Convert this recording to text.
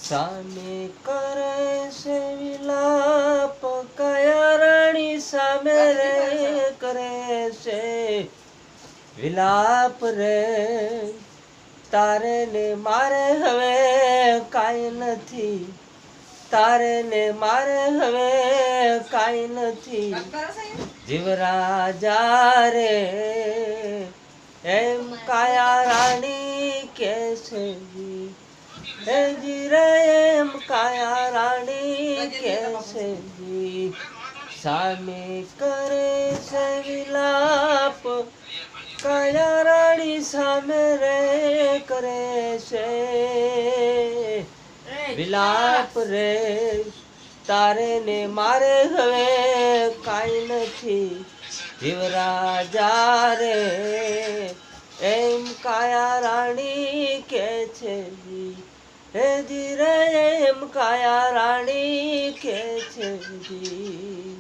સામે કરે છે વિલાપ, કાયા રાણી સામે રે કરે છે વિલાપ રે. તારે ને મારે હવે કાંઈ નથી, તારે ને મારે હવે કાંઈ નથી. જીવરાજા રે એમ કાયા રાણી કે છે જી, હે જી રે એમ કાયા રાણી કે છે જી. સામે કરે છે વિલાપ, કાયા રાણી સામે રે કરે છે વિલાપ રે. તારે ને મારે હવે કાંઈ નથી, જીવરાજા રે એમ કાયા રાણી કે છે જી, હે જી રે એમ કાયા રાણી કે છે જી.